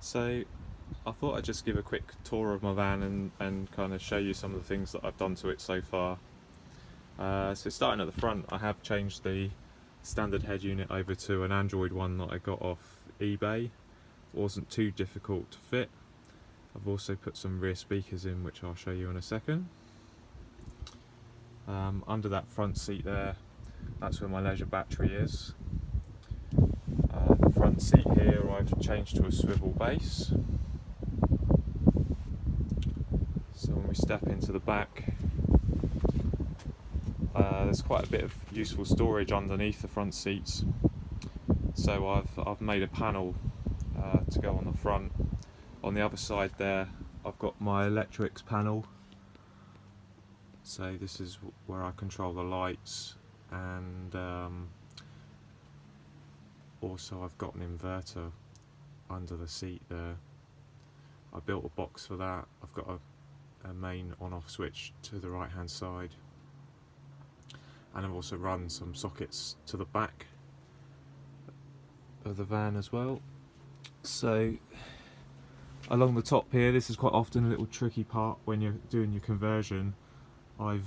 So I thought I'd just give a quick tour of my van and kind of show you some of the things that I've done to it so far. So starting at the front, I have changed the standard head unit over to an Android one that I got off eBay. It wasn't too difficult to fit. I've also put some rear speakers in, which I'll show you in a second. Under that front seat there, that's where my leisure battery is. The front seat here I've changed to a swivel base. So when we step into the back, there's quite a bit of useful storage underneath the front seats. So I've made a panel to go on the front. On the other side there, I've got my electrics panel. So this is where I control the lights, and also I've got an inverter under the seat there. I built a box for that. I've got a main on-off switch to the right hand side, and I've also run some sockets to the back of the van as well. So along the top here, this is quite often a little tricky part when you're doing your conversion. I've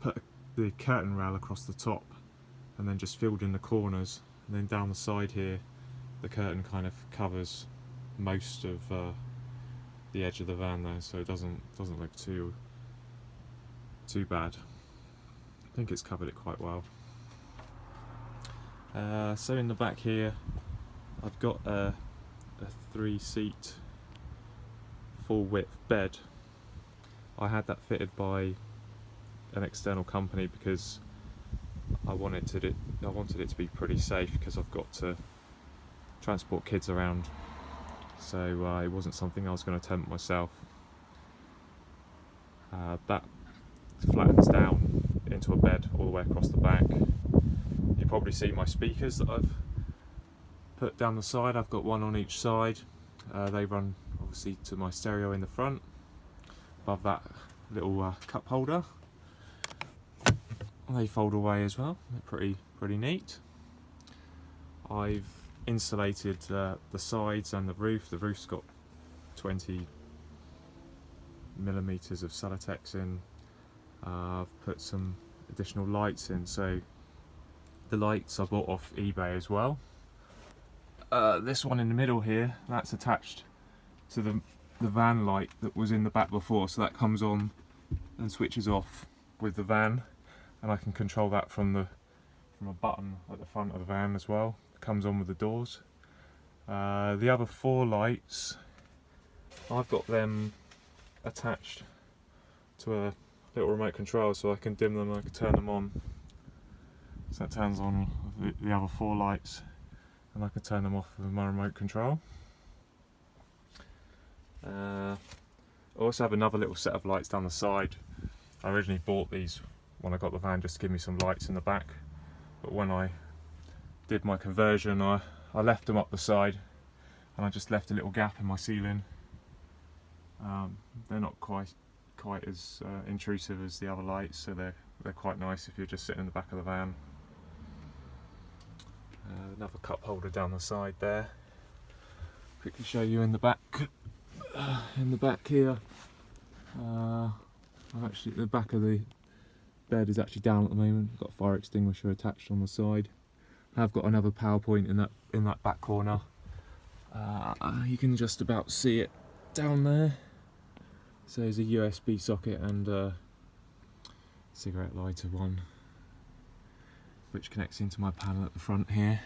put the curtain rail across the top and then just filled in the corners, and then down the side here the curtain kind of covers most of the edge of the van there, so it doesn't look too bad. I think it's covered it quite well. So in the back here I've got a 3-seat full width bed. I had that fitted by an external company because I wanted it to be pretty safe, because I've got to transport kids around, so it wasn't something I was going to attempt myself. That flattens down into a bed all the way across the back. You probably see my speakers that I've put down the side. I've got one on each side. They run obviously to my stereo in the front. Above that little cup holder. They fold away as well. They're pretty neat. I've insulated the sides and the roof. The roof's got 20mm of Celotex in. I've put some additional lights in. So the lights I bought off eBay as well. This one in the middle here, that's attached to the van light that was in the back before, so that comes on and switches off with the van, and I can control that from a button at the front of the van as well. It comes on with the doors. The other 4 lights, I've got them attached to a little remote control, so I can dim them and I can turn them on. So that turns on the other 4 lights, and I can turn them off with my remote control. I also have another little set of lights down the side. I originally bought these when I got the van just to give me some lights in the back, but when I did my conversion I left them up the side, and I just left a little gap in my ceiling. They're not quite as intrusive as the other lights, so they're quite nice if you're just sitting in the back of the van. Another cup holder down the side there. Quickly show you in the back. In the back here, actually the back of the bed is actually down at the moment. I've got a fire extinguisher attached on the side. I've got another power point in that back corner. You can just about see it down there. So there's a USB socket and a cigarette lighter one, which connects into my panel at the front here.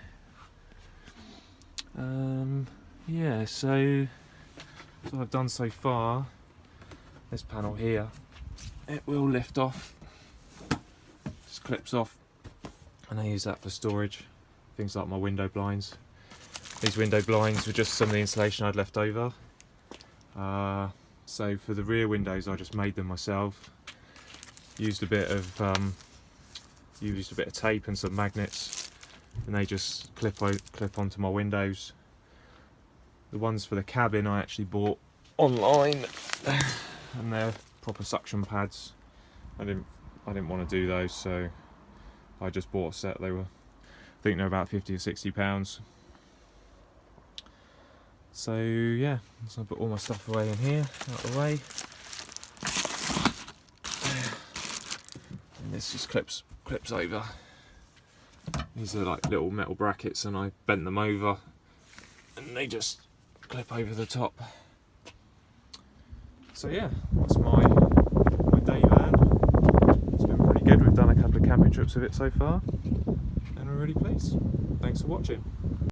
Yeah, so what I've done so far, this panel here, it will lift off, just clips off, and I use that for storage, things like my window blinds. These window blinds were just some of the insulation I'd left over. So for the rear windows I just made them myself, used a bit of tape and some magnets, and they just clip onto my windows. The ones for the cabin I actually bought online, and they're proper suction pads. I didn't want to do those, so I just bought a set. They were, I think they're about £50 or £60. So yeah, so I put all my stuff away in here, out of the way. And this just clips over. These are like little metal brackets, and I bent them over and they just clip over the top. So yeah, that's my day van. It's been pretty good. We've done a couple of camping trips with it so far and we're really pleased. Thanks for watching.